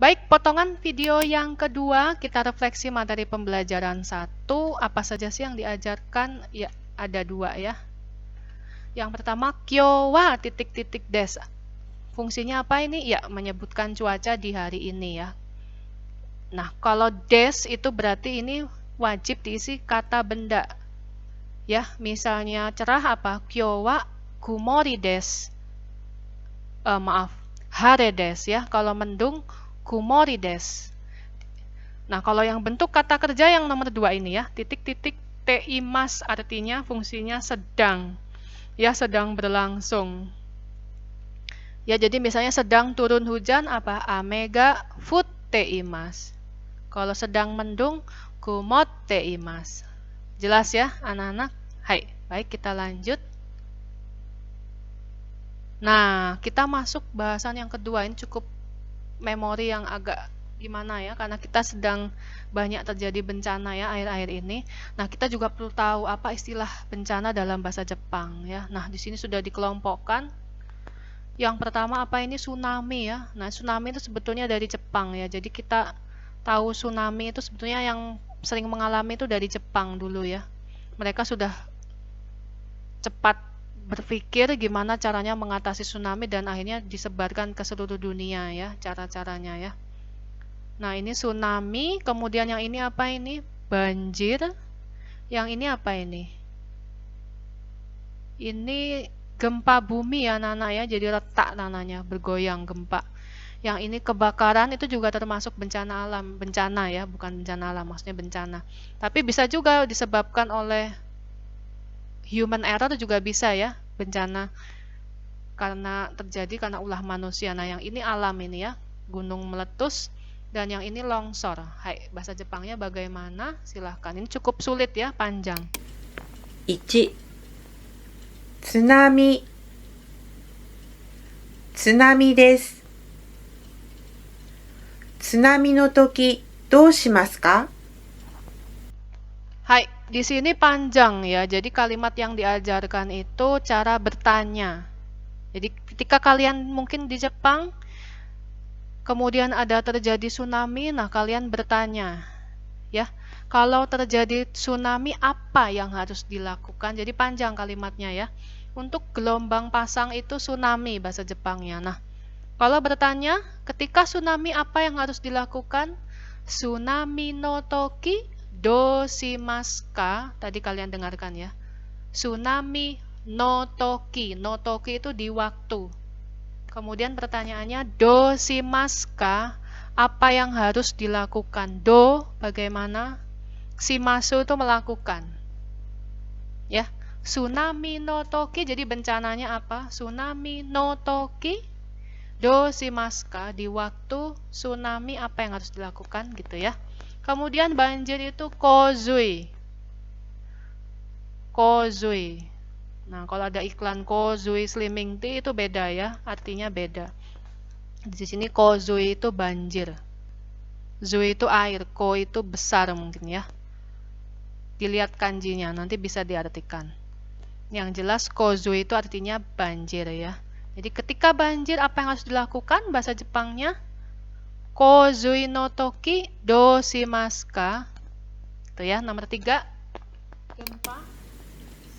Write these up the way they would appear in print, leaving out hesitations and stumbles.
Baik, potongan video yang kedua, kita refleksi materi pembelajaran 1. Apa saja sih yang diajarkan? Ya, ada 2 ya. Yang pertama, kyowa titik-titik des. Fungsinya apa ini? Ya, menyebutkan cuaca di hari ini ya. Nah, kalau des itu berarti ini wajib diisi kata benda. Ya, misalnya cerah apa? Kyowa kumori des. Maaf, hare des ya. Kalau mendung, kumori des. Nah, kalau yang bentuk kata kerja yang nomor 2 ini ya, titik-titik teimas artinya fungsinya sedang. Ya, sedang berlangsung. Ya, jadi misalnya sedang turun hujan apa? Amega futteimas. Kalau sedang mendung, kumotteimas. Jelas ya, anak-anak? Hai, baik kita lanjut. Nah, kita masuk bahasan yang kedua. Ini cukup memori yang agak gimana ya, karena kita sedang banyak terjadi bencana ya akhir-akhir ini. Nah, kita juga perlu tahu apa istilah bencana dalam bahasa Jepang ya. Nah, di sini sudah dikelompokkan. Yang pertama apa ini? Tsunami ya. Nah, tsunami itu sebetulnya dari Jepang ya. Jadi kita tahu tsunami itu sebetulnya yang sering mengalami itu dari Jepang dulu ya. Mereka sudah cepat berpikir gimana caranya mengatasi tsunami dan akhirnya disebarkan ke seluruh dunia ya cara-caranya ya. Nah, ini tsunami, kemudian yang ini apa ini? Banjir. Yang ini apa ini? Ini gempa bumi ya anak-anak ya, jadi retak tanahnya, bergoyang gempa. Yang ini kebakaran itu juga termasuk bencana alam, bencana ya, bukan bencana alam, maksudnya bencana. Tapi bisa juga disebabkan oleh human error juga bisa ya, bencana karena terjadi karena ulah manusia. Nah, yang ini alam ini ya, gunung meletus. Dan yang ini longsor. Hai, bahasa Jepangnya bagaimana? Silahkan. Ini cukup sulit ya, panjang. 1. 津波津波です。津波の時どうしますか？ Hai, di sini panjang ya. Jadi kalimat yang diajarkan itu cara bertanya. Jadi ketika kalian mungkin di Jepang kemudian ada terjadi tsunami, nah kalian bertanya, ya, kalau terjadi tsunami apa yang harus dilakukan? Jadi panjang kalimatnya ya. Untuk gelombang pasang itu tsunami bahasa Jepangnya. Nah, kalau bertanya, ketika tsunami apa yang harus dilakukan? Tsunami no toki do shimasu ka? Tadi kalian dengarkan ya. Tsunami no toki. No toki itu di waktu. Kemudian pertanyaannya, do shimasu ka? Apa yang harus dilakukan? Do bagaimana? Shimasu itu melakukan. Ya, tsunami no toki jadi bencananya apa? Tsunami no toki do shimasu ka? Di waktu tsunami apa yang harus dilakukan gitu ya. Kemudian banjir itu kozui. Kozui. Nah, kalau ada iklan kozui slimming tea itu beda ya, artinya beda. Di sini kozui itu banjir. Zui itu air, ko itu besar mungkin ya. Dilihat kanjinya, nanti bisa diartikan. Yang jelas kozui itu artinya banjir ya. Jadi ketika banjir apa yang harus dilakukan? Bahasa Jepangnya kozui no toki do shimasu ka? Itu ya, nomor 3. Gempa.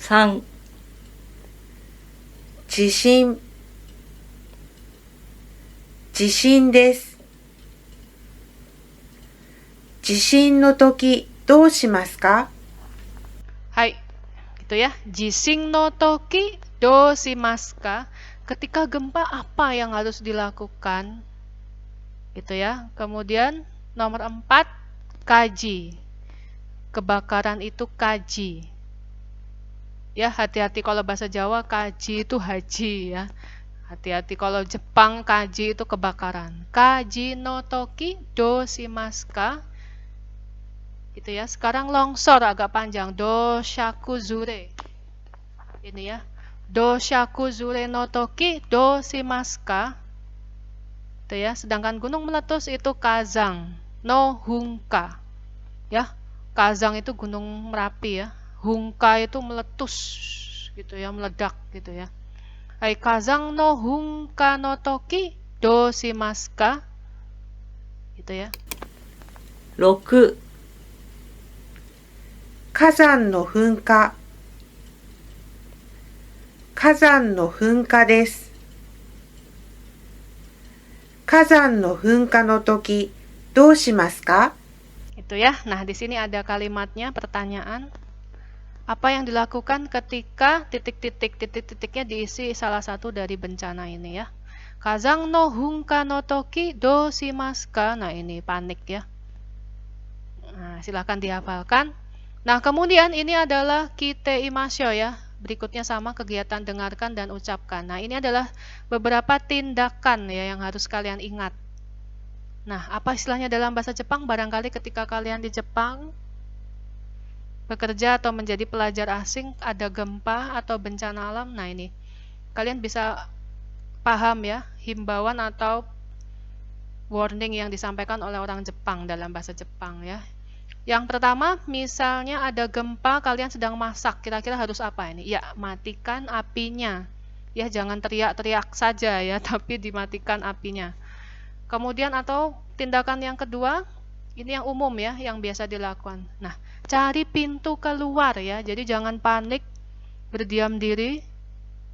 3. 地震地震です。地震の時どうしますか？ Hai, gitu ya. Jising no toki do shimasu ka? Ketika gempa apa yang harus dilakukan? Gitu ya. Kemudian nomor 4, kaji. Kebakaran itu kaji. Ya, hati-hati kalau bahasa Jawa kaji itu haji ya. Hati-hati kalau Jepang kaji itu kebakaran. Kaji no toki do shimasu ka? Gitu ya. Sekarang longsor agak panjang. Do shakuzure. Ini ya. Do shakuzure no toki do shimasu ka? Itu ya. Sedangkan gunung meletus itu kazang no hunka. Ya. Kazang itu gunung Merapi ya. Hunka itu meletus gitu ya, meledak gitu ya. Hai, kazang no hunka no toki do shimasu ka? gitu ya. 6. 火山の噴火。火山の噴火です。火山の噴火の時、どうしますか? Itu ya. Nah, di sini ada kalimatnya, pertanyaan. Apa yang dilakukan ketika titik-titiknya diisi salah satu dari bencana ini ya. Kazang no hunka no toki do shimasu ka? Nah, ini panik ya. Nah, silahkan dihafalkan. Nah, kemudian ini adalah kite imasyo ya. Berikutnya sama, kegiatan dengarkan dan ucapkan. Nah, ini adalah beberapa tindakan ya yang harus kalian ingat. Nah, apa istilahnya dalam bahasa Jepang? Barangkali ketika kalian di Jepang bekerja atau menjadi pelajar asing, ada gempa atau bencana alam. Nah, ini kalian bisa paham ya, himbauan atau warning yang disampaikan oleh orang Jepang dalam bahasa Jepang ya. Yang pertama, misalnya ada gempa, kalian sedang masak, kira-kira harus apa ini? Ya, matikan apinya. Ya, jangan teriak-teriak saja ya, tapi dimatikan apinya. Kemudian atau tindakan yang kedua, ini yang umum ya, yang biasa dilakukan. Nah, cari pintu keluar ya, jadi jangan panik, berdiam diri,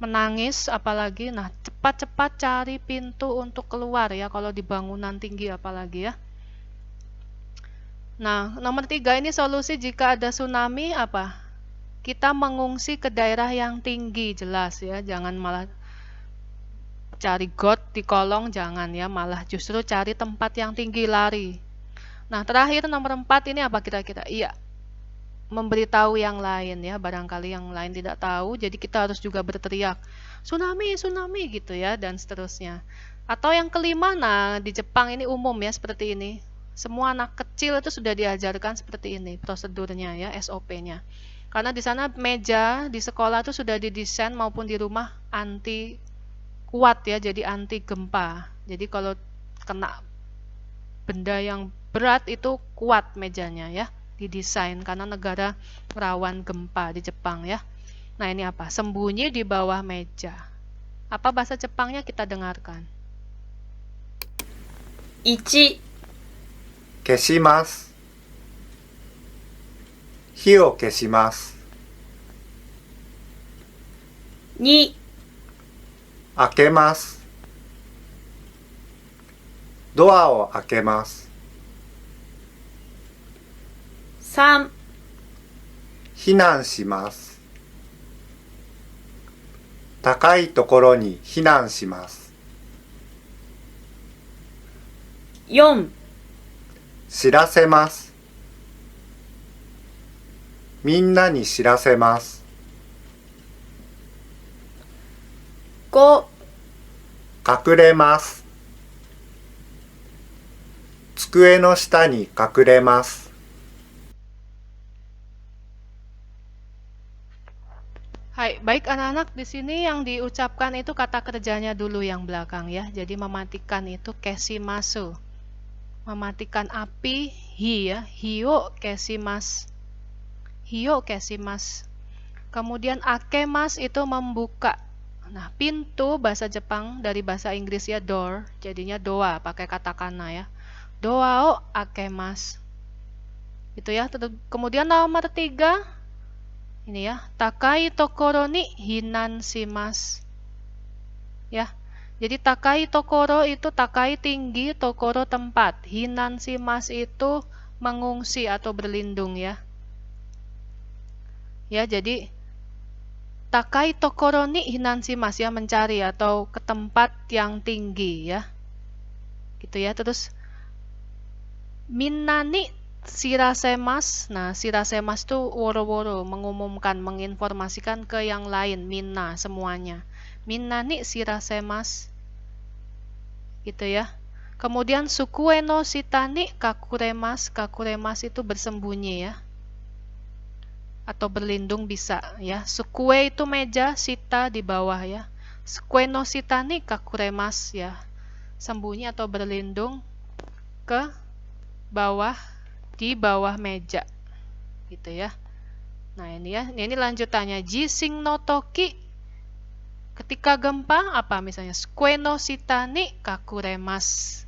menangis apalagi. Nah, cepat-cepat cari pintu untuk keluar ya, kalau di bangunan tinggi apalagi ya. Nah, nomor 3 ini solusi jika ada tsunami apa? Kita mengungsi ke daerah yang tinggi, jelas ya, jangan malah cari got di kolong, jangan ya, malah justru cari tempat yang tinggi, lari. Nah, terakhir nomor 4 ini apa kira-kira? Iya, memberitahu yang lain ya, barangkali yang lain tidak tahu, jadi kita harus juga berteriak, tsunami, tsunami gitu ya, dan seterusnya. Atau yang kelima, nah di Jepang ini umum ya seperti ini. Semua anak kecil itu sudah diajarkan seperti ini prosedurnya ya, SOP-nya. Karena di sana meja di sekolah itu sudah didesain maupun di rumah anti kuat ya, jadi anti gempa. Jadi kalau kena benda yang berat itu kuat mejanya ya, didesain karena negara rawan gempa di Jepang ya. Nah, ini apa? Sembunyi di bawah meja. Apa bahasa Jepangnya kita dengarkan? 1、消します。火を消します。2、開けます。ドアを開けます。3、避難します。高いところに避難します。4、知らせます。みんなに知らせます。5、隠れます。机の下に隠れます。Hai, baik anak-anak, di sini yang diucapkan itu kata kerjanya dulu yang belakang ya. Jadi mematikan itu keshimasu. Mematikan api, hi ya, hio keshimasu. Hio keshimasu. Kemudian akemas itu membuka. Nah, pintu bahasa Jepang dari bahasa Inggris ya door, jadinya doa pakai katakana ya. Doa o akemas. Itu ya. Kemudian nomor 3 ini ya, takai tokoro ni hinan shimasu. Ya. Jadi takai tokoro itu takai tinggi, tokoro tempat. Hinan shimasu itu mengungsi atau berlindung ya. Ya, jadi takai tokoro ni hinan shimasu ya, mencari atau ke tempat yang tinggi ya. Gitu ya. Terus minna ni shirasemas. Nah, shirasemas itu woro-woro, mengumumkan, menginformasikan ke yang lain, minna semuanya. Minna ni shirasemas. Gitu ya. Kemudian sukue no shita ni kakuremas. Kakuremas itu bersembunyi ya. Atau berlindung bisa ya. Sukue itu meja, shita di bawah ya. Sukue no shita ni kakuremas ya. Sembunyi atau berlindung ke bawah, di bawah meja gitu ya. Nah, ini ya, ini lanjutannya jising no toki, ketika gempa apa misalnya sukue no shita ni kakuremas